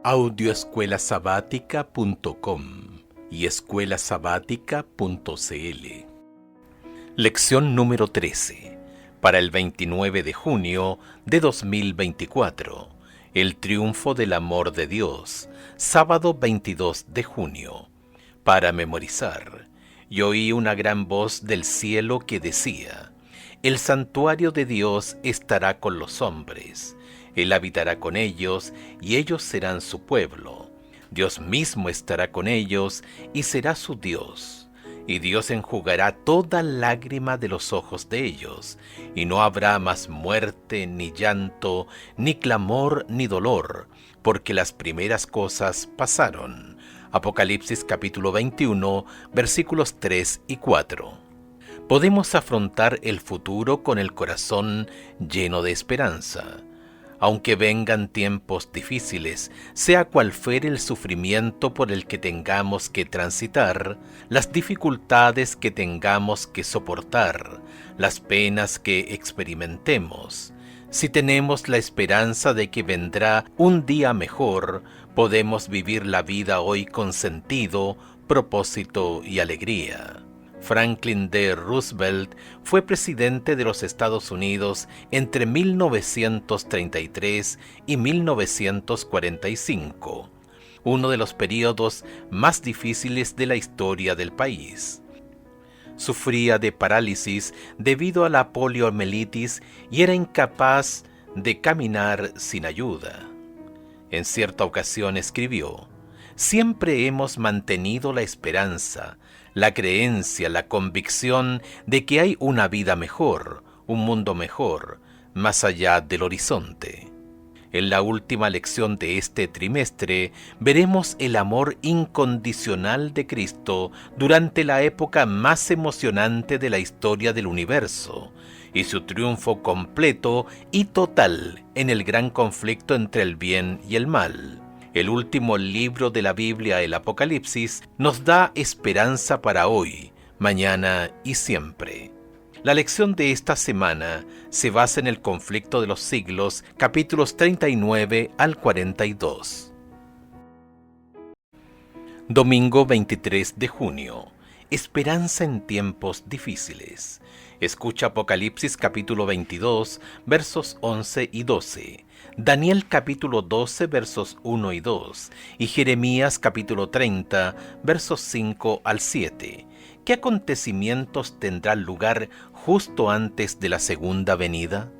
Audioescuelasabática.com y escuelasabática.cl. Lección número 13, para el 29 de junio de 2024. El triunfo del amor de Dios, sábado 22 de junio. Para memorizar, y oí una gran voz del cielo que decía: el santuario de Dios estará con los hombres. Él habitará con ellos, y ellos serán su pueblo. Dios mismo estará con ellos, y será su Dios. Y Dios enjugará toda lágrima de los ojos de ellos, y no habrá más muerte, ni llanto, ni clamor, ni dolor, porque las primeras cosas pasaron. Apocalipsis capítulo 21, versículos 3 y 4. Podemos afrontar el futuro con el corazón lleno de esperanza. Aunque vengan tiempos difíciles, sea cual fuere el sufrimiento por el que tengamos que transitar, las dificultades que tengamos que soportar, las penas que experimentemos, si tenemos la esperanza de que vendrá un día mejor, podemos vivir la vida hoy con sentido, propósito y alegría. Franklin D. Roosevelt fue presidente de los Estados Unidos entre 1933 y 1945, uno de los periodos más difíciles de la historia del país. Sufría de parálisis debido a la poliomielitis y era incapaz de caminar sin ayuda. En cierta ocasión escribió: siempre hemos mantenido la esperanza, la creencia, la convicción de que hay una vida mejor, un mundo mejor, más allá del horizonte. En la última lección de este trimestre veremos el amor incondicional de Cristo durante la época más emocionante de la historia del universo y su triunfo completo y total en el gran conflicto entre el bien y el mal. El último libro de la Biblia, el Apocalipsis, nos da esperanza para hoy, mañana y siempre. La lección de esta semana se basa en el conflicto de los siglos, capítulos 39 al 42. Domingo 23 de junio. Esperanza en tiempos difíciles. Escucha Apocalipsis capítulo 22, versos 11 y 12. Daniel capítulo 12, versos 1 y 2. Y Jeremías capítulo 30, versos 5 al 7. ¿Qué acontecimientos tendrán lugar justo antes de la segunda venida?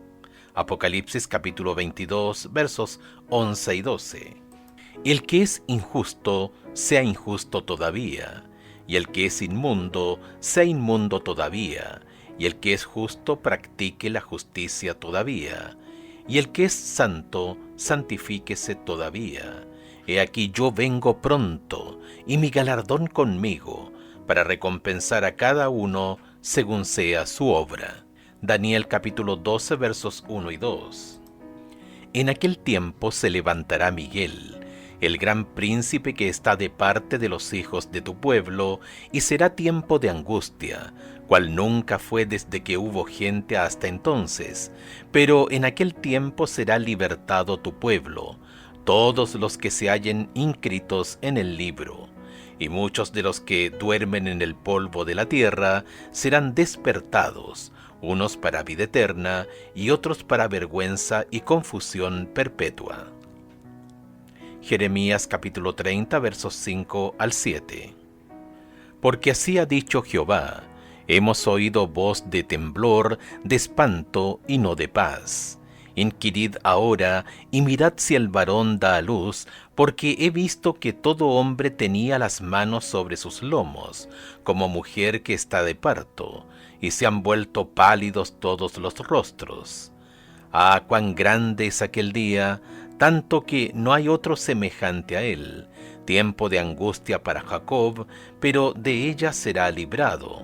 Apocalipsis capítulo 22, versos 11 y 12. El que es injusto, sea injusto todavía, y el que es inmundo, sea inmundo todavía, y el que es justo, practique la justicia todavía, y el que es santo, santifíquese todavía. He aquí yo vengo pronto, y mi galardón conmigo, para recompensar a cada uno según sea su obra. Daniel capítulo 12, versos 1 y 2. En aquel tiempo se levantará Miguel, el gran príncipe que está de parte de los hijos de tu pueblo, y será tiempo de angustia, cual nunca fue desde que hubo gente hasta entonces, pero en aquel tiempo será libertado tu pueblo, todos los que se hallen inscritos en el libro, y muchos de los que duermen en el polvo de la tierra serán despertados, unos para vida eterna y otros para vergüenza y confusión perpetua. Jeremías capítulo 30, versos 5 al 7. Porque así ha dicho Jehová: hemos oído voz de temblor, de espanto y no de paz. Inquirid ahora y mirad si el varón da a luz, porque he visto que todo hombre tenía las manos sobre sus lomos, como mujer que está de parto, y se han vuelto pálidos todos los rostros. Ah, cuán grande es aquel día, tanto que no hay otro semejante a él, tiempo de angustia para Jacob, pero de ella será librado.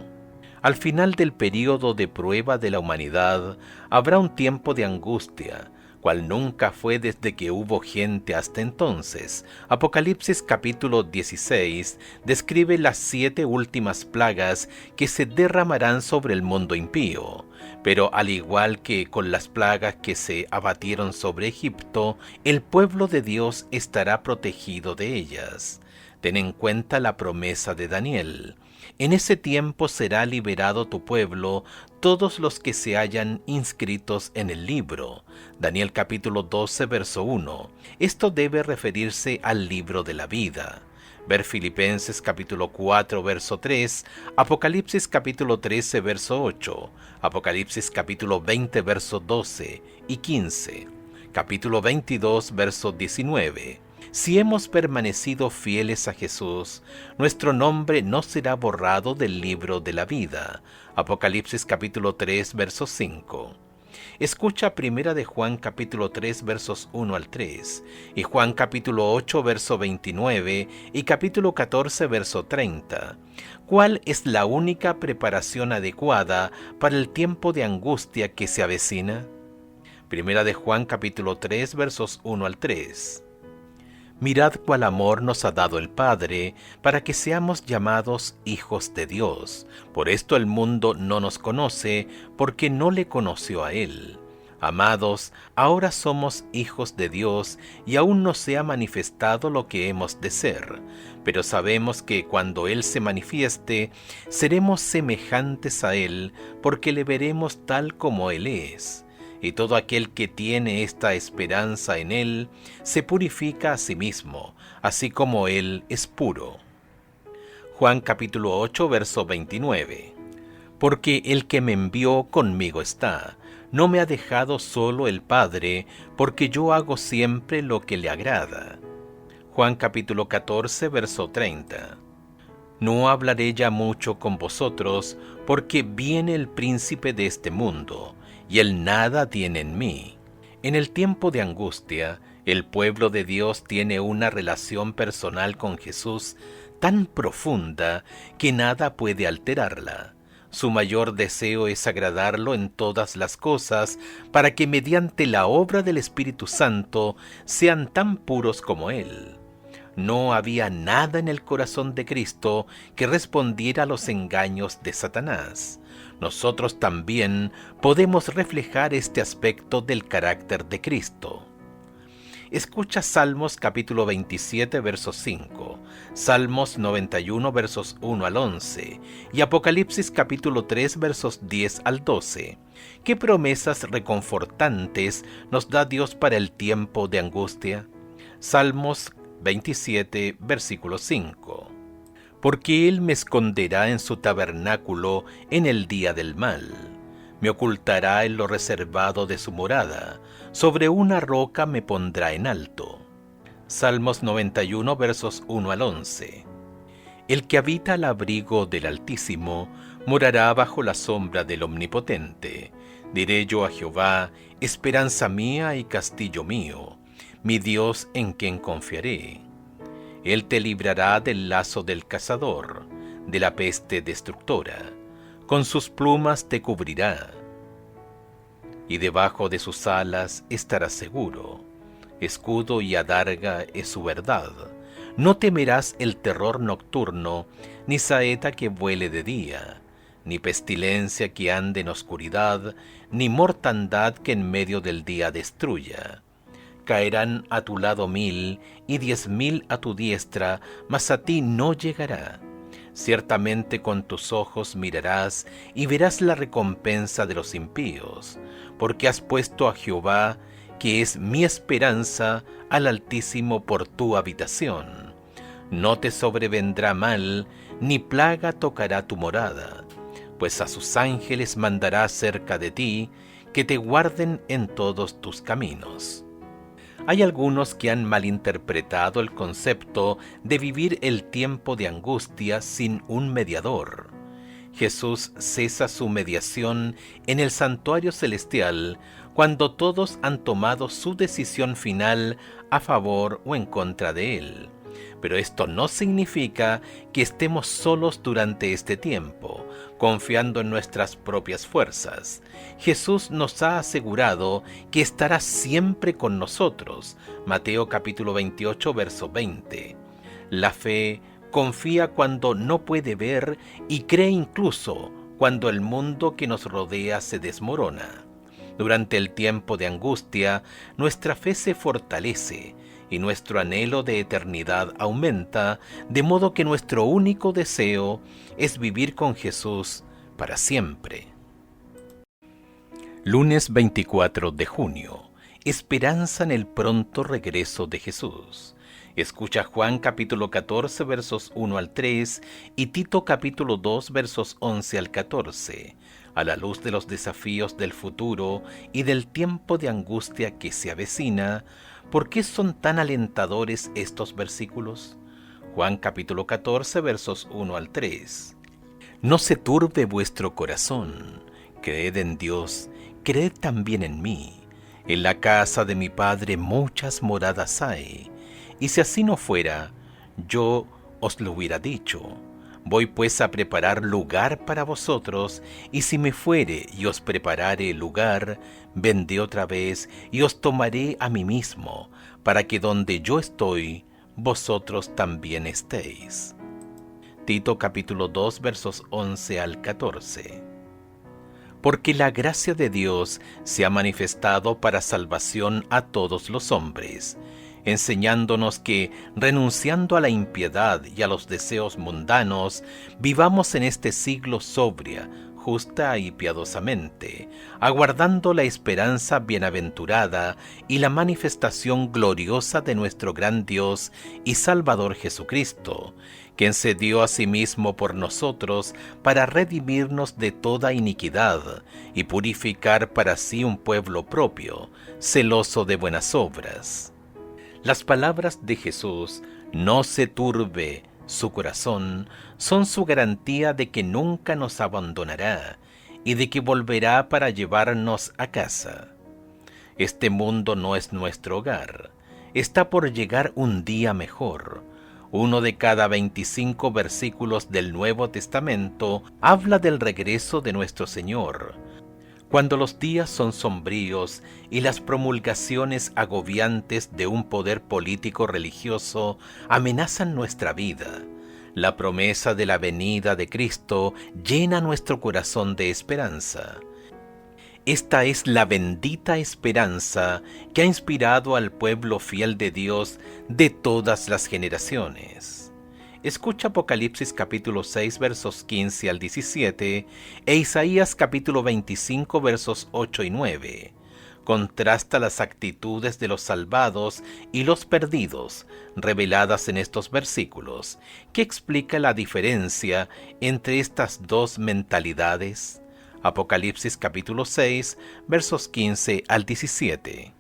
Al final del período de prueba de la humanidad, habrá un tiempo de angustia, cual nunca fue desde que hubo gente hasta entonces. Apocalipsis capítulo 16 describe las 7 últimas plagas que se derramarán sobre el mundo impío. Pero al igual que con las plagas que se abatieron sobre Egipto, el pueblo de Dios estará protegido de ellas. Ten en cuenta la promesa de Daniel. En ese tiempo será liberado tu pueblo, todos los que se hayan inscritos en el libro. Daniel capítulo 12, verso 1. Esto debe referirse al libro de la vida. Ver Filipenses capítulo 4, verso 3, Apocalipsis capítulo 13, verso 8, Apocalipsis capítulo 20, verso 12 y 15, capítulo 22, verso 19. Si hemos permanecido fieles a Jesús, nuestro nombre no será borrado del libro de la vida. Apocalipsis capítulo 3, verso 5. Escucha primera de Juan capítulo 3 versos 1 al 3 y Juan capítulo 8 verso 29 y capítulo 14 verso 30. ¿Cuál es la única preparación adecuada para el tiempo de angustia que se avecina? Primera de Juan capítulo 3 versos 1 al 3. Mirad cuál amor nos ha dado el Padre, para que seamos llamados hijos de Dios. Por esto el mundo no nos conoce, porque no le conoció a Él. Amados, ahora somos hijos de Dios, y aún no se ha manifestado lo que hemos de ser. Pero sabemos que cuando Él se manifieste, seremos semejantes a Él, porque le veremos tal como Él es. Y todo aquel que tiene esta esperanza en Él, se purifica a sí mismo, así como Él es puro. Juan capítulo 8, verso 29. Porque el que me envió conmigo está, no me ha dejado solo el Padre, porque yo hago siempre lo que le agrada. Juan capítulo 14, verso 30. No hablaré ya mucho con vosotros, porque viene el príncipe de este mundo, y él nada tiene en mí. En el tiempo de angustia, el pueblo de Dios tiene una relación personal con Jesús tan profunda que nada puede alterarla. Su mayor deseo es agradarlo en todas las cosas, para que mediante la obra del Espíritu Santo sean tan puros como Él. No había nada en el corazón de Cristo que respondiera a los engaños de Satanás. Nosotros también podemos reflejar este aspecto del carácter de Cristo. Escucha Salmos capítulo 27 versos 5, Salmos 91 versos 1 al 11 y Apocalipsis capítulo 3 versos 10 al 12. ¿Qué promesas reconfortantes nos da Dios para el tiempo de angustia? Salmos 27 versículo 5. Porque Él me esconderá en su tabernáculo en el día del mal. Me ocultará en lo reservado de su morada. Sobre una roca me pondrá en alto. Salmos 91 versos 1 al 11. El que habita al abrigo del Altísimo morará bajo la sombra del Omnipotente. Diré yo a Jehová, esperanza mía y castillo mío, mi Dios en quien confiaré. Él te librará del lazo del cazador, de la peste destructora. Con sus plumas te cubrirá, y debajo de sus alas estarás seguro. Escudo y adarga es su verdad. No temerás el terror nocturno, ni saeta que vuele de día, ni pestilencia que ande en oscuridad, ni mortandad que en medio del día destruya. Caerán a tu lado 1000 y 10.000 a tu diestra, mas a ti no llegará. Ciertamente con tus ojos mirarás y verás la recompensa de los impíos, porque has puesto a Jehová, que es mi esperanza, al Altísimo por tu habitación. No te sobrevendrá mal, ni plaga tocará tu morada, pues a sus ángeles mandará cerca de ti, que te guarden en todos tus caminos. Hay algunos que han malinterpretado el concepto de vivir el tiempo de angustia sin un mediador. Jesús cesa su mediación en el santuario celestial cuando todos han tomado su decisión final a favor o en contra de Él. Pero esto no significa que estemos solos durante este tiempo. confiando en nuestras propias fuerzas. Jesús nos ha asegurado que estará siempre con nosotros. Mateo capítulo 28, verso 20. La fe confía cuando no puede ver y cree incluso cuando el mundo que nos rodea se desmorona. Durante el tiempo de angustia, nuestra fe se fortalece y nuestro anhelo de eternidad aumenta, de modo que nuestro único deseo es vivir con Jesús para siempre. Lunes 24 de junio. Esperanza en el pronto regreso de Jesús. Escucha Juan capítulo 14 versos 1 al 3 y Tito capítulo 2 versos 11 al 14. A la luz de los desafíos del futuro y del tiempo de angustia que se avecina, ¿por qué son tan alentadores estos versículos? Juan capítulo 14 versos 1 al 3. No se turbe vuestro corazón, creed en Dios, creed también en mí. En la casa de mi Padre muchas moradas hay, y si así no fuera, yo os lo hubiera dicho. Voy pues a preparar lugar para vosotros, y si me fuere y os preparare el lugar, vendré otra vez y os tomaré a mí mismo, para que donde yo estoy, vosotros también estéis. Tito capítulo 2 versos 11 al 14. Porque la gracia de Dios se ha manifestado para salvación a todos los hombres, enseñándonos que, renunciando a la impiedad y a los deseos mundanos, vivamos en este siglo sobria, justa y piadosamente, aguardando la esperanza bienaventurada y la manifestación gloriosa de nuestro gran Dios y Salvador Jesucristo, quien se dio a sí mismo por nosotros para redimirnos de toda iniquidad y purificar para sí un pueblo propio, celoso de buenas obras. Las palabras de Jesús, no se turbe su corazón, son su garantía de que nunca nos abandonará y de que volverá para llevarnos a casa. Este mundo no es nuestro hogar, está por llegar un día mejor. Uno de cada 25 versículos del Nuevo Testamento habla del regreso de nuestro Señor. Cuando los días son sombríos y las promulgaciones agobiantes de un poder político religioso amenazan nuestra vida, la promesa de la venida de Cristo llena nuestro corazón de esperanza. Esta es la bendita esperanza que ha inspirado al pueblo fiel de Dios de todas las generaciones. Escucha Apocalipsis capítulo 6 versos 15 al 17 e Isaías capítulo 25 versos 8 y 9. Contrasta las actitudes de los salvados y los perdidos reveladas en estos versículos, que explica la diferencia entre estas dos mentalidades. Apocalipsis capítulo 6 versos 15 al 17.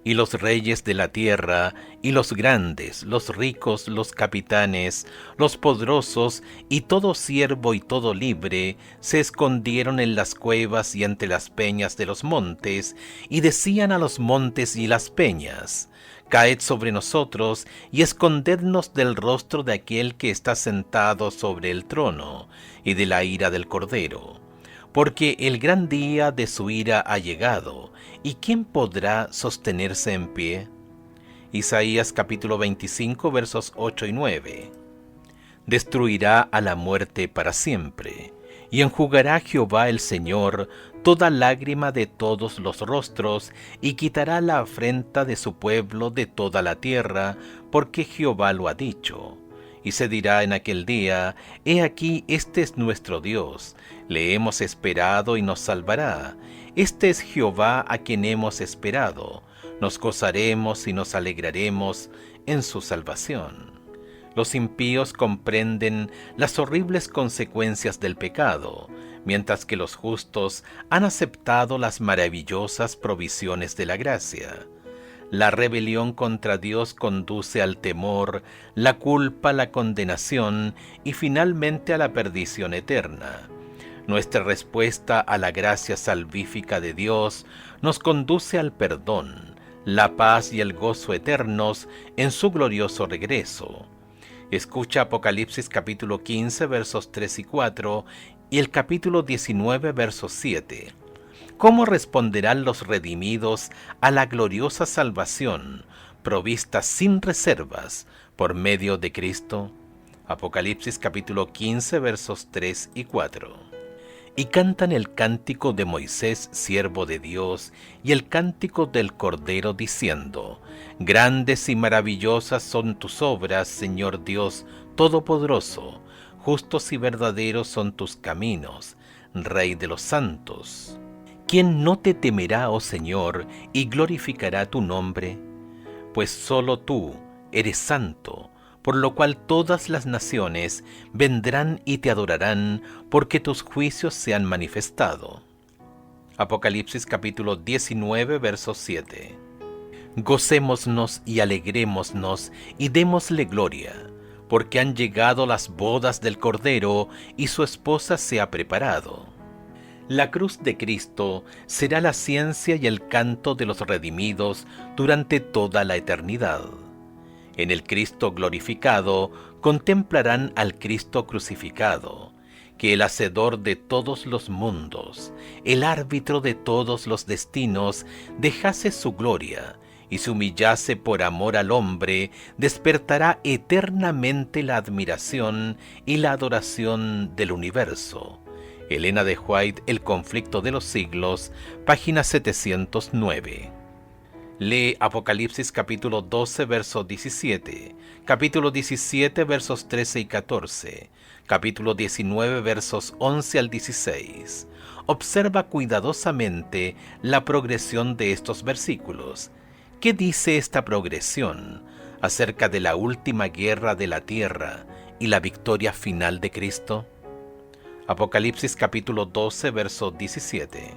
Y los reyes de la tierra, y los grandes, los ricos, los capitanes, los poderosos, y todo siervo y todo libre, se escondieron en las cuevas y ante las peñas de los montes, y decían a los montes y las peñas: Caed sobre nosotros, y escondednos del rostro de aquel que está sentado sobre el trono, y de la ira del Cordero. Porque el gran día de su ira ha llegado, ¿y quién podrá sostenerse en pie? Isaías capítulo 25 versos 8 y 9. Destruirá a la muerte para siempre, y enjugará Jehová el Señor toda lágrima de todos los rostros, y quitará la afrenta de su pueblo de toda la tierra, porque Jehová lo ha dicho. Y se dirá en aquel día: He aquí, este es nuestro Dios, le hemos esperado y nos salvará. Este es Jehová a quien hemos esperado, nos gozaremos y nos alegraremos en su salvación. Los impíos comprenden las horribles consecuencias del pecado, mientras que los justos han aceptado las maravillosas provisiones de la gracia. La rebelión contra Dios conduce al temor, la culpa a la condenación y finalmente a la perdición eterna. Nuestra respuesta a la gracia salvífica de Dios nos conduce al perdón, la paz y el gozo eternos en su glorioso regreso. Escucha Apocalipsis capítulo 15 versos 3 y 4 y el capítulo 19 versos 7. ¿Cómo responderán los redimidos a la gloriosa salvación provista sin reservas por medio de Cristo? Apocalipsis capítulo 15 versos 3 y 4. Y cantan el cántico de Moisés, siervo de Dios, y el cántico del Cordero, diciendo: Grandes y maravillosas son tus obras, Señor Dios Todopoderoso. Justos y verdaderos son tus caminos, Rey de los santos. ¿Quién no te temerá, oh Señor, y glorificará tu nombre? Pues solo tú eres santo, por lo cual todas las naciones vendrán y te adorarán, porque tus juicios se han manifestado. Apocalipsis capítulo 19, verso 7. Gocémonos y alegrémonos y démosle gloria, porque han llegado las bodas del Cordero y su esposa se ha preparado. La cruz de Cristo será la ciencia y el canto de los redimidos durante toda la eternidad. En el Cristo glorificado contemplarán al Cristo crucificado, que el hacedor de todos los mundos, el árbitro de todos los destinos, dejase su gloria y se humillase por amor al hombre, despertará eternamente la admiración y la adoración del universo. Elena de White, El conflicto de los siglos, página 709. Lee Apocalipsis capítulo 12, verso 17, capítulo 17, versos 13 y 14, capítulo 19, versos 11 al 16. Observa cuidadosamente la progresión de estos versículos. ¿Qué dice esta progresión acerca de la última guerra de la tierra y la victoria final de Cristo? Apocalipsis capítulo 12, verso 17.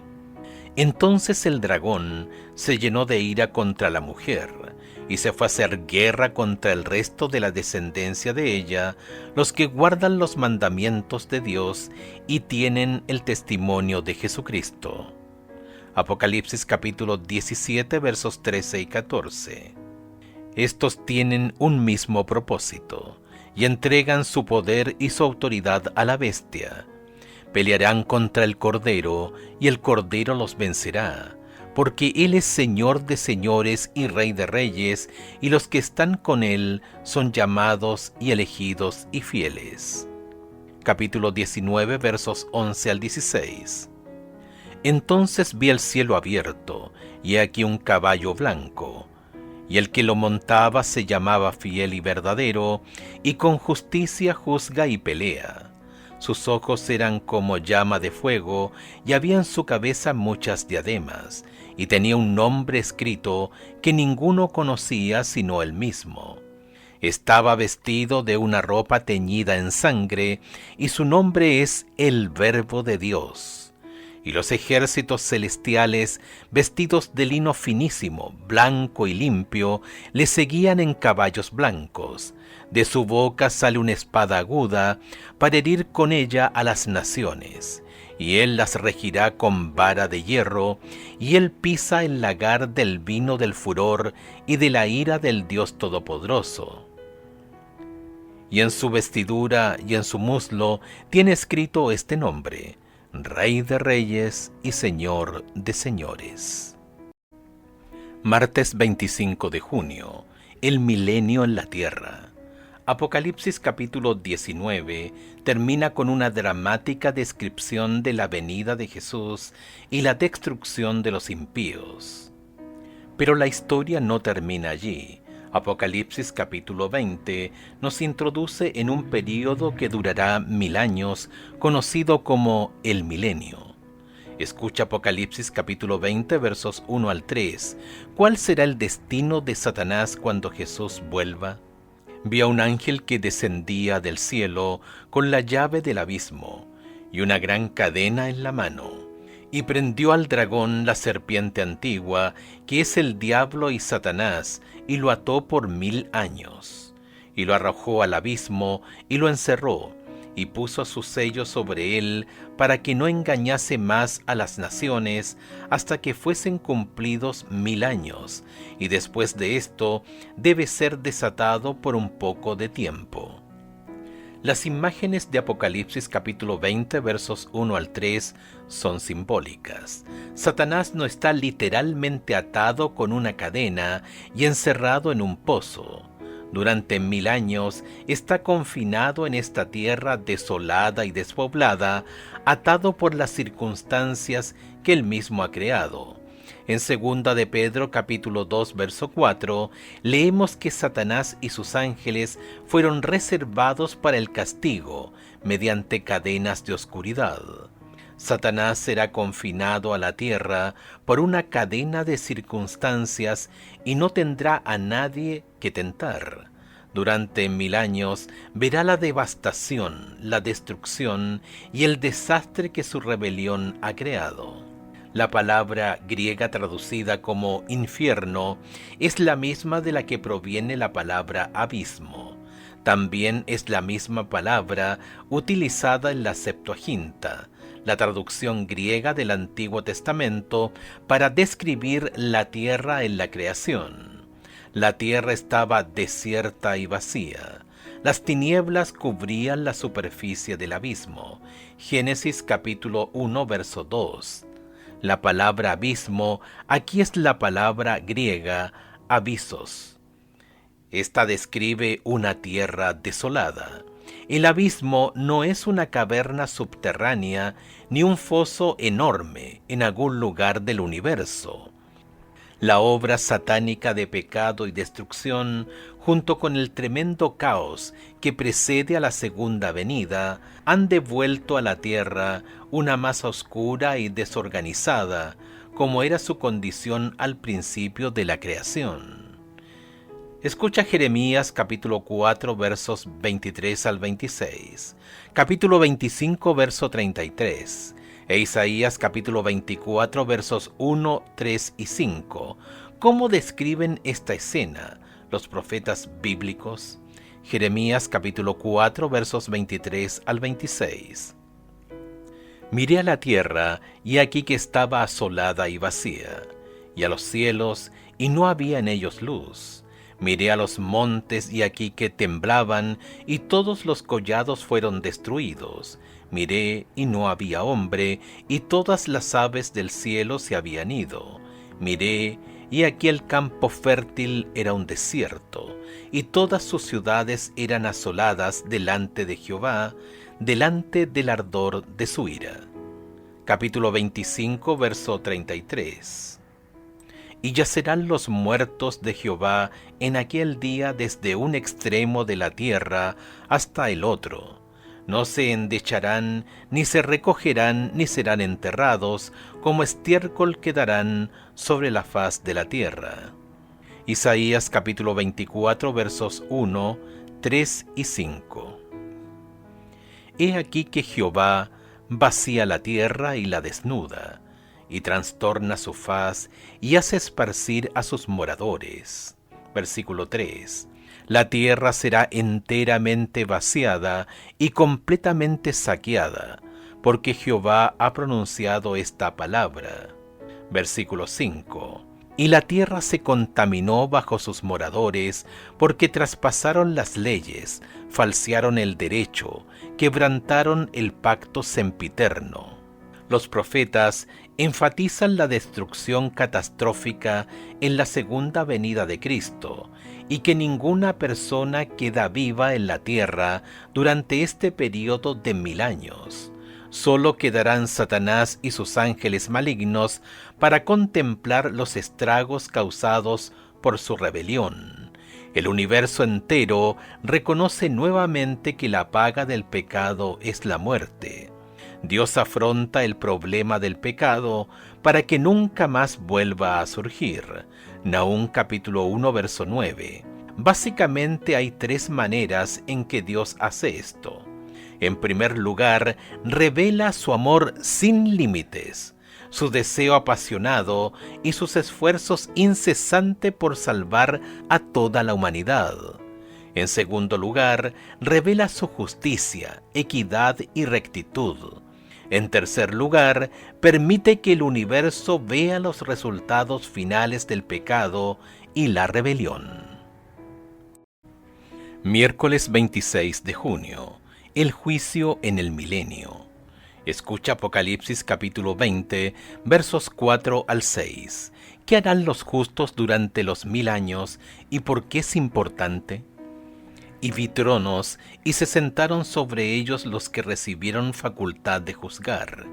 Entonces el dragón se llenó de ira contra la mujer, y se fue a hacer guerra contra el resto de la descendencia de ella, los que guardan los mandamientos de Dios y tienen el testimonio de Jesucristo. Apocalipsis capítulo 17, versos 13 y 14. Estos tienen un mismo propósito, y entregan su poder y su autoridad a la bestia. Pelearán contra el Cordero, y el Cordero los vencerá, porque Él es Señor de señores y Rey de reyes, y los que están con Él son llamados y elegidos y fieles. Capítulo 19, versos 11 al 16. Entonces vi el cielo abierto, y aquí un caballo blanco, y el que lo montaba se llamaba Fiel y Verdadero, y con justicia juzga y pelea. Sus ojos eran como llama de fuego, y había en su cabeza muchas diademas, y tenía un nombre escrito que ninguno conocía sino él mismo. Estaba vestido de una ropa teñida en sangre, y su nombre es el Verbo de Dios. Y los ejércitos celestiales, vestidos de lino finísimo, blanco y limpio, le seguían en caballos blancos. De su boca sale una espada aguda, para herir con ella a las naciones. Y él las regirá con vara de hierro, y él pisa el lagar del vino del furor y de la ira del Dios Todopoderoso. Y en su vestidura y en su muslo tiene escrito este nombre: Rey de reyes y Señor de señores. Martes 25 de junio. El milenio en la tierra. Apocalipsis capítulo 19 termina con una dramática descripción de la venida de Jesús y la destrucción de los impíos. Pero la historia no termina allí. Apocalipsis capítulo 20 nos introduce en un período que durará 1000 años, conocido como el milenio. Escucha Apocalipsis capítulo 20 versos 1 al 3. ¿Cuál será el destino de Satanás cuando Jesús vuelva? Vi a un ángel que descendía del cielo con la llave del abismo y una gran cadena en la mano, y prendió al dragón, la serpiente antigua, que es el diablo y Satanás, y lo ató por 1000 años, y lo arrojó al abismo y lo encerró, y puso su sello sobre él para que no engañase más a las naciones hasta que fuesen cumplidos 1000 años, y después de esto debe ser desatado por un poco de tiempo. Las imágenes de Apocalipsis capítulo 20 versos 1 al 3 son simbólicas. Satanás no está literalmente atado con una cadena y encerrado en un pozo. Durante 1000 años está confinado en esta tierra desolada y despoblada, atado por las circunstancias que él mismo ha creado. En 2 de Pedro capítulo 2 verso 4 leemos que Satanás y sus ángeles fueron reservados para el castigo mediante cadenas de oscuridad. Satanás será confinado a la tierra por una cadena de circunstancias y no tendrá a nadie que tentar. Durante 1000 años verá la devastación, la destrucción y el desastre que su rebelión ha creado. La palabra griega traducida como infierno es la misma de la que proviene la palabra abismo. También es la misma palabra utilizada en la Septuaginta, la traducción griega del Antiguo Testamento, para describir la tierra en la creación. La tierra estaba desierta y vacía. Las tinieblas cubrían la superficie del abismo. Génesis capítulo 1 verso 2. La palabra abismo aquí es la palabra griega abyssos. Esta describe una tierra desolada. El abismo no es una caverna subterránea ni un foso enorme en algún lugar del universo. La obra satánica de pecado y destrucción, junto con el tremendo caos que precede a la segunda venida, han devuelto a la tierra una masa oscura y desorganizada, como era su condición al principio de la creación. Escucha Jeremías capítulo 4 versos 23 al 26, capítulo 25 verso 33, e Isaías capítulo 24 versos 1, 3 y 5. ¿Cómo describen esta escena los profetas bíblicos? Jeremías capítulo 4 versos 23 al 26. Miré a la tierra, y aquí que estaba asolada y vacía, y a los cielos, y no había en ellos luz. Miré a los montes, y aquí que temblaban, y todos los collados fueron destruidos. Miré, y no había hombre, y todas las aves del cielo se habían ido. Miré, y aquí el campo fértil era un desierto, y todas sus ciudades eran asoladas delante de Jehová, delante del ardor de su ira. Capítulo 25, verso 33. Y yacerán los muertos de Jehová en aquel día desde un extremo de la tierra hasta el otro. No se endecharán, ni se recogerán, ni serán enterrados, como estiércol quedarán sobre la faz de la tierra. Isaías capítulo 24 versos 1, 3 y 5. He aquí que Jehová vacía la tierra y la desnuda, y trastorna su faz, y hace esparcir a sus moradores. Versículo 3. La tierra será enteramente vaciada y completamente saqueada, porque Jehová ha pronunciado esta palabra. Versículo 5. Y la tierra se contaminó bajo sus moradores, porque traspasaron las leyes, falsearon el derecho, quebrantaron el pacto sempiterno. Los profetas enfatizan la destrucción catastrófica en la segunda venida de Cristo, y que ninguna persona queda viva en la tierra durante este período de 1000 años. Solo quedarán Satanás y sus ángeles malignos para contemplar los estragos causados por su rebelión. El universo entero reconoce nuevamente que la paga del pecado es la muerte. Dios afronta el problema del pecado para que nunca más vuelva a surgir. Nahum capítulo 1 verso 9. Básicamente hay 3 maneras en que Dios hace esto. En primer lugar, revela su amor sin límites, su deseo apasionado y sus esfuerzos incesantes por salvar a toda la humanidad. En segundo lugar, revela su justicia, equidad y rectitud. En tercer lugar, permite que el universo vea los resultados finales del pecado y la rebelión. Miércoles 26 de junio. El juicio en el milenio. Escucha Apocalipsis capítulo 20, versos 4 al 6. ¿Qué harán los justos durante los 1000 años y por qué es importante? Y vi tronos, y se sentaron sobre ellos los que recibieron facultad de juzgar.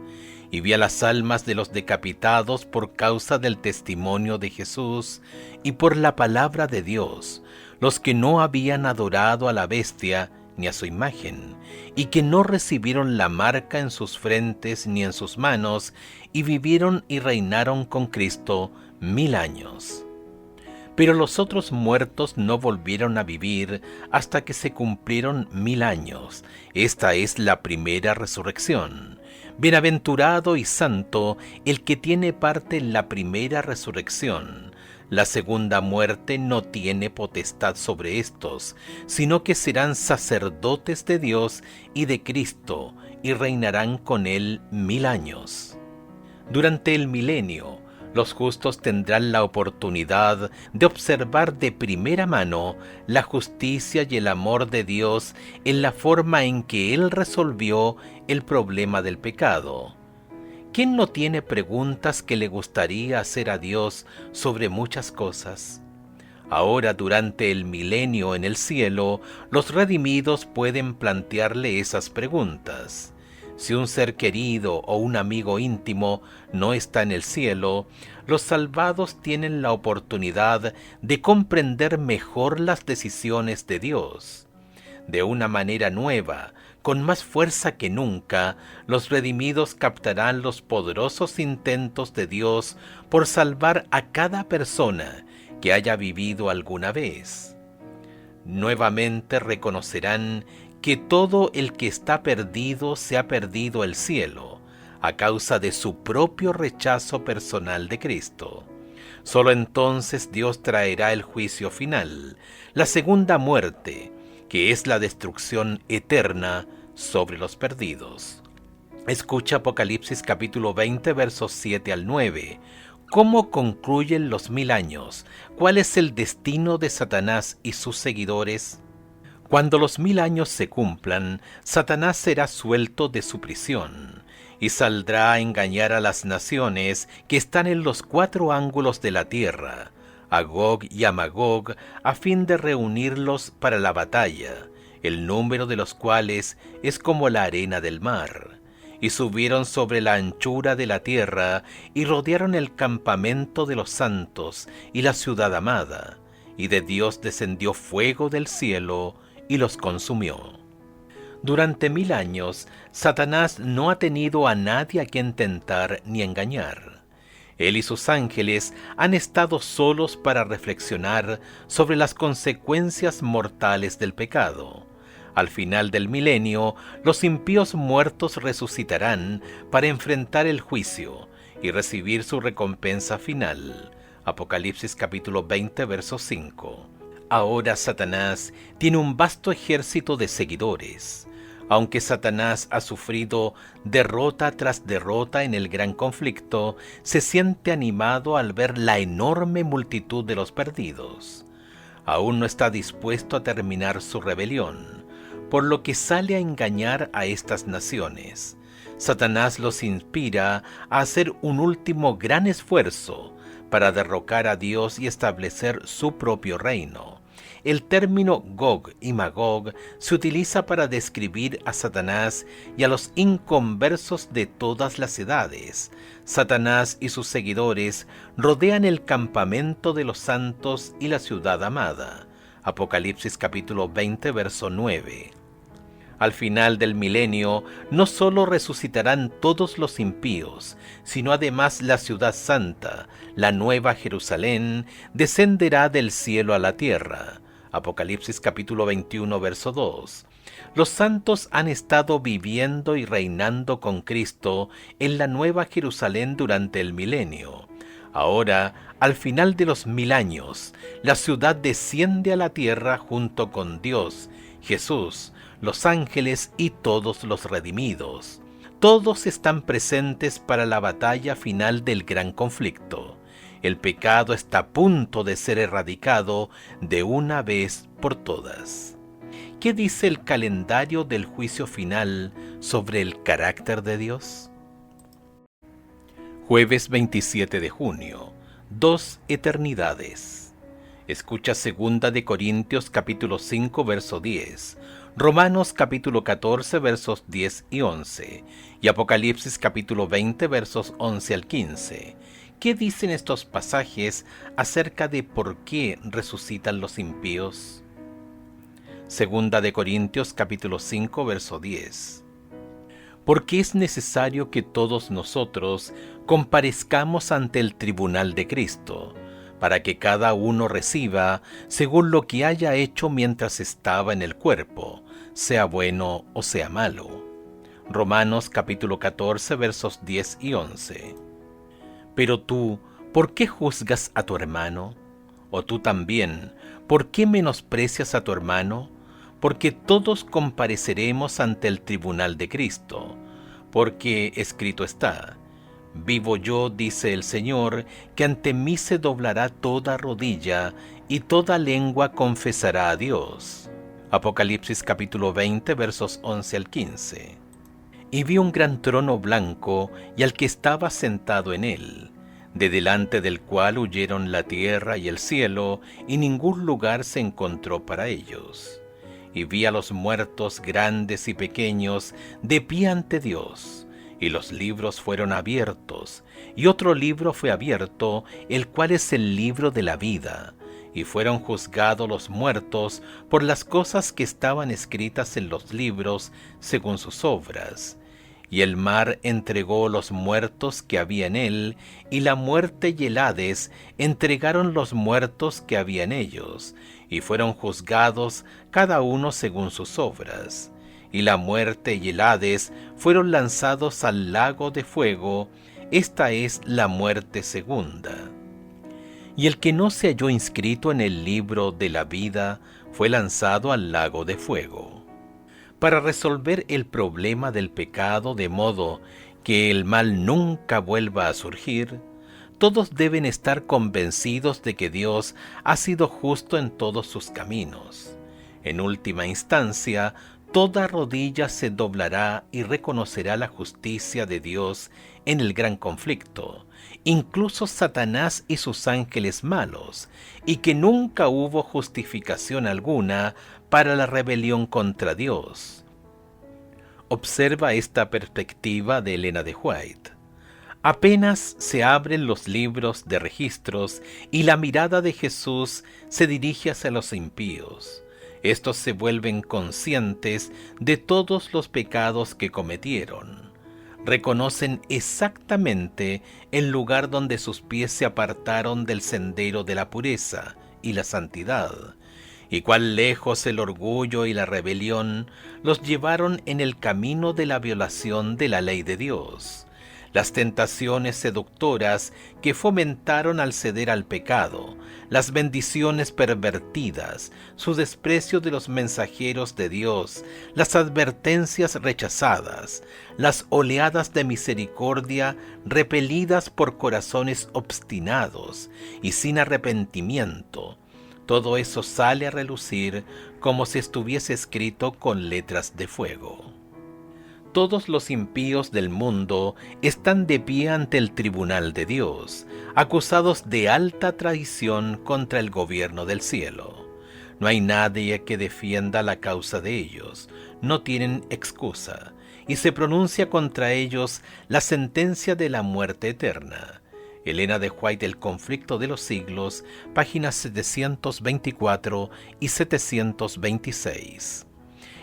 Y vi a las almas de los decapitados por causa del testimonio de Jesús y por la palabra de Dios, los que no habían adorado a la bestia ni a su imagen, y que no recibieron la marca en sus frentes ni en sus manos, y vivieron y reinaron con Cristo 1000 años. Pero los otros muertos no volvieron a vivir hasta que se cumplieron 1000 años. Esta es la primera resurrección. Bienaventurado y santo el que tiene parte en la primera resurrección. La segunda muerte no tiene potestad sobre estos, sino que serán sacerdotes de Dios y de Cristo, y reinarán con él 1000 años. Durante el milenio, los justos tendrán la oportunidad de observar de primera mano la justicia y el amor de Dios en la forma en que Él resolvió el problema del pecado. ¿Quién no tiene preguntas que le gustaría hacer a Dios sobre muchas cosas? Ahora, durante el milenio en el cielo, los redimidos pueden plantearle esas preguntas. Si un ser querido o un amigo íntimo no está en el cielo, los salvados tienen la oportunidad de comprender mejor las decisiones de Dios. De una manera nueva, con más fuerza que nunca, los redimidos captarán los poderosos intentos de Dios por salvar a cada persona que haya vivido alguna vez. Nuevamente reconocerán que todo el que está perdido se ha perdido el cielo, a causa de su propio rechazo personal de Cristo. Solo entonces Dios traerá el juicio final, la segunda muerte, que es la destrucción eterna sobre los perdidos. Escucha Apocalipsis capítulo 20, versos 7 al 9. ¿Cómo concluyen los 1000 años? ¿Cuál es el destino de Satanás y sus seguidores? Cuando los 1000 años se cumplan, Satanás será suelto de su prisión y saldrá a engañar a las naciones que están en los 4 ángulos de la tierra, a Gog y a Magog, a fin de reunirlos para la batalla, el número de los cuales es como la arena del mar. Y subieron sobre la anchura de la tierra y rodearon el campamento de los santos y la ciudad amada, y de Dios descendió fuego del cielo y los consumió. Durante 1000 años, Satanás no ha tenido a nadie a quien tentar ni engañar. Él y sus ángeles han estado solos para reflexionar sobre las consecuencias mortales del pecado. Al final del milenio, los impíos muertos resucitarán para enfrentar el juicio y recibir su recompensa final. Apocalipsis capítulo 20, verso 5. Ahora Satanás tiene un vasto ejército de seguidores. Aunque Satanás ha sufrido derrota tras derrota en el gran conflicto, se siente animado al ver la enorme multitud de los perdidos. Aún no está dispuesto a terminar su rebelión, por lo que sale a engañar a estas naciones. Satanás los inspira a hacer un último gran esfuerzo para derrocar a Dios y establecer su propio reino. El término Gog y Magog se utiliza para describir a Satanás y a los inconversos de todas las edades. Satanás y sus seguidores rodean el campamento de los santos y la ciudad amada. Apocalipsis capítulo 20, verso 9. Al final del milenio, no solo resucitarán todos los impíos, sino además la ciudad santa, la nueva Jerusalén, descenderá del cielo a la tierra. Apocalipsis capítulo 21, verso 2. Los santos han estado viviendo y reinando con Cristo en la nueva Jerusalén durante el milenio. Ahora, al final de los 1000 años, la ciudad desciende a la tierra junto con Dios, Jesús, los ángeles y todos los redimidos. Todos están presentes para la batalla final del gran conflicto. El pecado está a punto de ser erradicado de una vez por todas. ¿Qué dice el calendario del juicio final sobre el carácter de Dios? Jueves 27 de junio. Dos eternidades. Escucha 2 de Corintios capítulo 5 verso 10, Romanos capítulo 14 versos 10 y 11 y Apocalipsis capítulo 20 versos 11 al 15. ¿Qué dicen estos pasajes acerca de por qué resucitan los impíos? 2 de Corintios capítulo 5 verso 10. Porque es necesario que todos nosotros comparezcamos ante el tribunal de Cristo, para que cada uno reciba según lo que haya hecho mientras estaba en el cuerpo, sea bueno o sea malo. Romanos capítulo 14 versos 10 y 11. Pero tú, ¿por qué juzgas a tu hermano? O tú también, ¿por qué menosprecias a tu hermano? Porque todos compareceremos ante el tribunal de Cristo, porque escrito está: vivo yo, dice el Señor, que ante mí se doblará toda rodilla y toda lengua confesará a Dios. Apocalipsis capítulo 20 versos 11 al 15. Y vi un gran trono blanco y al que estaba sentado en él, de delante del cual huyeron la tierra y el cielo, y ningún lugar se encontró para ellos. Y vi a los muertos grandes y pequeños de pie ante Dios, y los libros fueron abiertos, y otro libro fue abierto, el cual es el libro de la vida, y fueron juzgados los muertos por las cosas que estaban escritas en los libros según sus obras. Y el mar entregó los muertos que había en él, y la muerte y el Hades entregaron los muertos que había en ellos, y fueron juzgados cada uno según sus obras. Y la muerte y el Hades fueron lanzados al lago de fuego. Esta es la muerte segunda. Y el que no se halló inscrito en el libro de la vida fue lanzado al lago de fuego. Para resolver el problema del pecado de modo que el mal nunca vuelva a surgir, todos deben estar convencidos de que Dios ha sido justo en todos sus caminos. En última instancia, toda rodilla se doblará y reconocerá la justicia de Dios en el gran conflicto, incluso Satanás y sus ángeles malos, y que nunca hubo justificación alguna para la rebelión contra Dios. Observa esta perspectiva de Elena de White. Apenas se abren los libros de registros y la mirada de Jesús se dirige hacia los impíos. Estos se vuelven conscientes de todos los pecados que cometieron. Reconocen exactamente el lugar donde sus pies se apartaron del sendero de la pureza y la santidad, y cuán lejos el orgullo y la rebelión los llevaron en el camino de la violación de la ley de Dios. Las tentaciones seductoras que fomentaron al ceder al pecado, las bendiciones pervertidas, su desprecio de los mensajeros de Dios, las advertencias rechazadas, las oleadas de misericordia repelidas por corazones obstinados y sin arrepentimiento. Todo eso sale a relucir como si estuviese escrito con letras de fuego. Todos los impíos del mundo están de pie ante el tribunal de Dios, acusados de alta traición contra el gobierno del cielo. No hay nadie que defienda la causa de ellos, no tienen excusa, y se pronuncia contra ellos la sentencia de la muerte eterna. Elena de White, El conflicto de los siglos, páginas 724 y 726.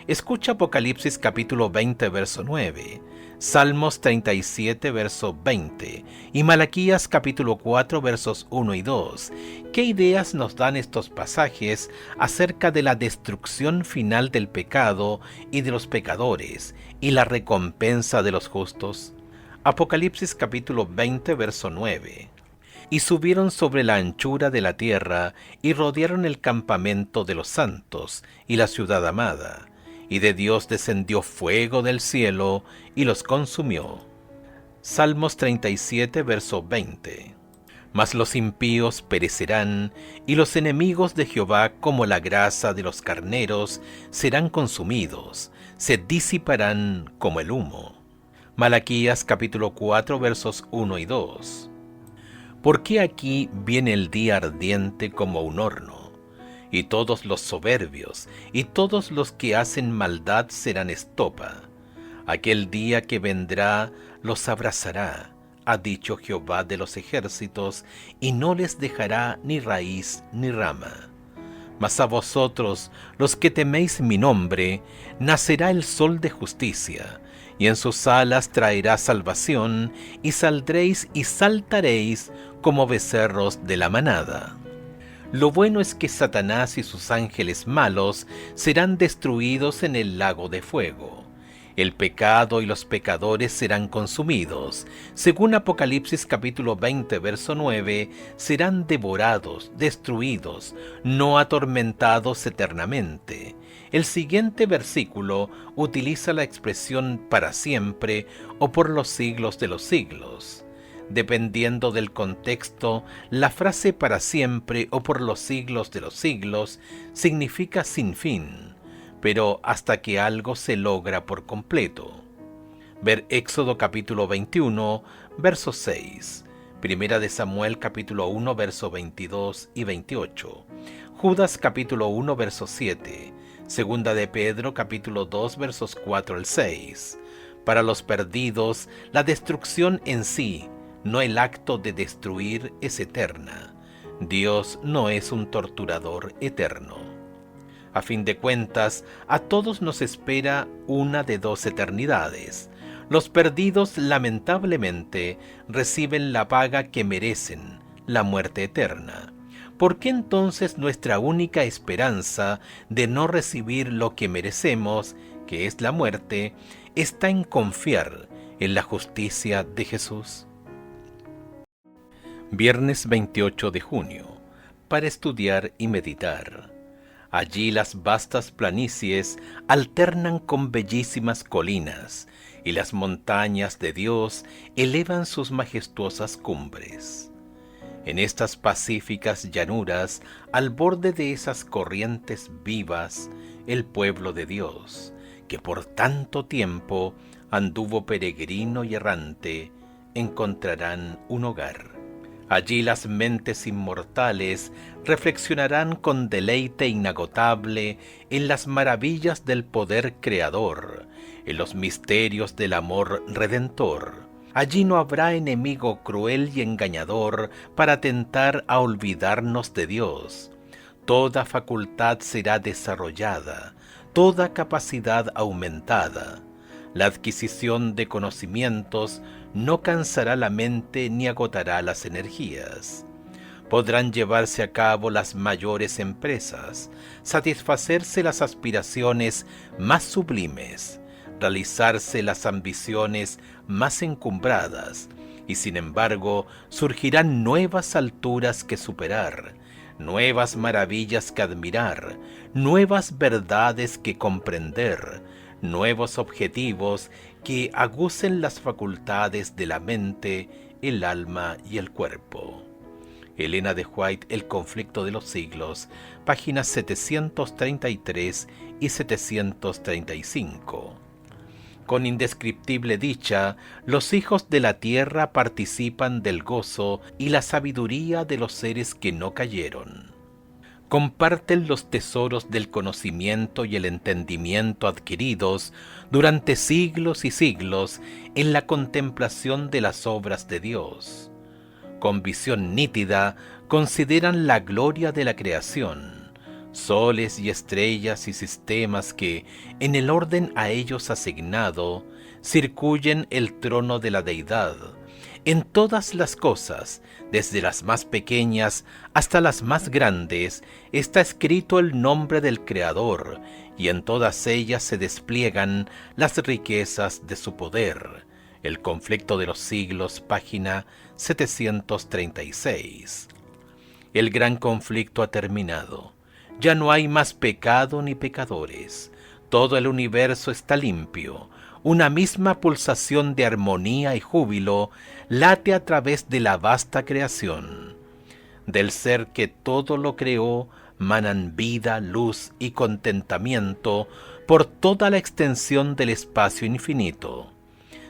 Escucha Apocalipsis capítulo 20 verso 9, Salmos 37 verso 20 y Malaquías capítulo 4 versos 1 y 2. ¿Qué ideas nos dan estos pasajes acerca de la destrucción final del pecado y de los pecadores y la recompensa de los justos? Apocalipsis capítulo 20 verso 9. Y subieron sobre la anchura de la tierra y rodearon el campamento de los santos y la ciudad amada. Y de Dios descendió fuego del cielo y los consumió. Salmos 37, verso 20. Mas los impíos perecerán, y los enemigos de Jehová, como la grasa de los carneros, serán consumidos, se disiparán como el humo. Malaquías capítulo 4 versos 1 y 2. Porque aquí viene el día ardiente como un horno, y todos los soberbios y todos los que hacen maldad serán estopa. Aquel día que vendrá los abrazará, ha dicho Jehová de los ejércitos, y no les dejará ni raíz ni rama. Mas a vosotros, los que teméis mi nombre, nacerá el sol de justicia, y en sus alas traerá salvación, y saldréis y saltaréis como becerros de la manada. Lo bueno es que Satanás y sus ángeles malos serán destruidos en el lago de fuego. El pecado y los pecadores serán consumidos. Según Apocalipsis capítulo 20, verso 9, serán devorados, destruidos, no atormentados eternamente. El siguiente versículo utiliza la expresión para siempre o por los siglos de los siglos. Dependiendo del contexto, la frase para siempre o por los siglos de los siglos significa sin fin, pero hasta que algo se logra por completo. Ver Éxodo capítulo 21, verso 6, Primera de Samuel capítulo 1, verso 22 y 28, Judas capítulo 1, verso 7, Segunda de Pedro capítulo 2, versos 4 al 6. Para los perdidos, la destrucción en sí, no el acto de destruir, es eterna. Dios no es un torturador eterno. A fin de cuentas, a todos nos espera una de dos eternidades. Los perdidos, lamentablemente, reciben la paga que merecen, la muerte eterna. ¿Por qué entonces nuestra única esperanza de no recibir lo que merecemos, que es la muerte, está en confiar en la justicia de Jesús? Viernes 28 de junio, para estudiar y meditar. Allí las vastas planicies alternan con bellísimas colinas, y las montañas de Dios elevan sus majestuosas cumbres. En estas pacíficas llanuras, al borde de esas corrientes vivas, el pueblo de Dios, que por tanto tiempo anduvo peregrino y errante, encontrarán un hogar. Allí las mentes inmortales reflexionarán con deleite inagotable en las maravillas del poder creador, en los misterios del amor redentor. Allí no habrá enemigo cruel y engañador para tentar a olvidarnos de Dios. Toda facultad será desarrollada, toda capacidad aumentada. La adquisición de conocimientos no cansará la mente ni agotará las energías. Podrán llevarse a cabo las mayores empresas, satisfacerse las aspiraciones más sublimes, realizarse las ambiciones más encumbradas, y sin embargo surgirán nuevas alturas que superar, nuevas maravillas que admirar, nuevas verdades que comprender, nuevos objetivos que agucen las facultades de la mente, el alma y el cuerpo. Elena de White, El conflicto de los siglos, páginas 733 y 735. Con indescriptible dicha, los hijos de la tierra participan del gozo y la sabiduría de los seres que no cayeron. Comparten los tesoros del conocimiento y el entendimiento adquiridos durante siglos y siglos en la contemplación de las obras de Dios. Con visión nítida consideran la gloria de la creación, soles y estrellas y sistemas que, en el orden a ellos asignado, circuyen el trono de la deidad. En todas las cosas, desde las más pequeñas hasta las más grandes, está escrito el nombre del Creador, y en todas ellas se despliegan las riquezas de su poder. El conflicto de los siglos, página 736. El gran conflicto ha terminado. Ya no hay más pecado ni pecadores. Todo el universo está limpio. una misma pulsación de armonía y júbilo late a través de la vasta creación. Del ser que todo lo creó manan vida, luz y contentamiento por toda la extensión del espacio infinito.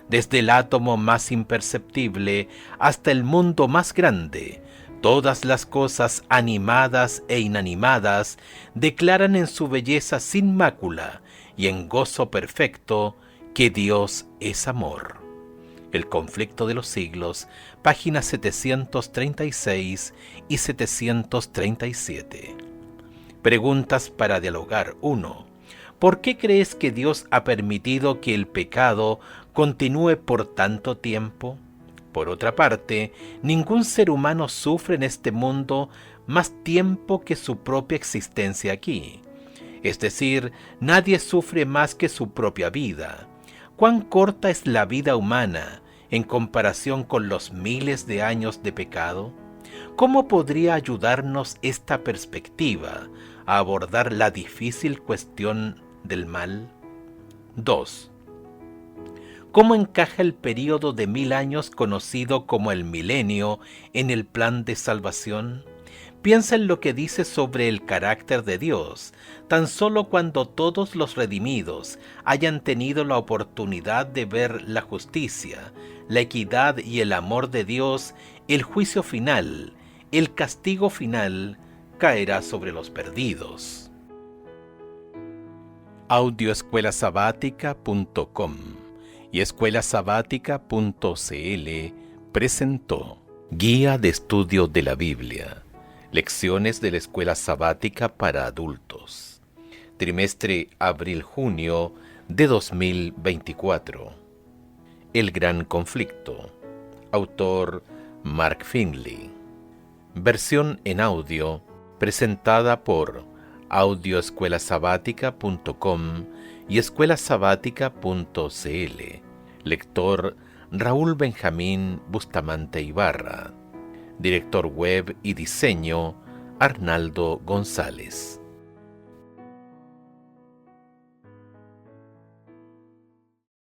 Desde el átomo más imperceptible hasta el mundo más grande, todas las cosas animadas e inanimadas declaran en su belleza sin mácula y en gozo perfecto que Dios es amor. El conflicto de los siglos, páginas 736 y 737. Preguntas para dialogar. 1. ¿Por qué crees que Dios ha permitido que el pecado continúe por tanto tiempo? Por otra parte, ningún ser humano sufre en este mundo más tiempo que su propia existencia aquí. Es decir, nadie sufre más que su propia vida. ¿Cuán corta es la vida humana en comparación con los miles de años de pecado? ¿Cómo podría ayudarnos esta perspectiva a abordar la difícil cuestión del mal? 2. ¿Cómo encaja el período de 1000 años conocido como el milenio en el plan de salvación? Piensa en lo que dice sobre el carácter de Dios. Tan solo cuando todos los redimidos hayan tenido la oportunidad de ver la justicia, la equidad y el amor de Dios, el juicio final, el castigo final, caerá sobre los perdidos. Audioescuelasabática.com y escuelasabática.cl presentó Guía de Estudio de la Biblia. Lecciones de la Escuela Sabática para Adultos. Trimestre abril-junio de 2024. El Gran Conflicto. Autor Mark Finley. Versión en audio presentada por audioescuelasabática.com y escuelasabática.cl. Lector Raúl Benjamín Bustamante Ibarra. Director web y diseño Arnaldo González.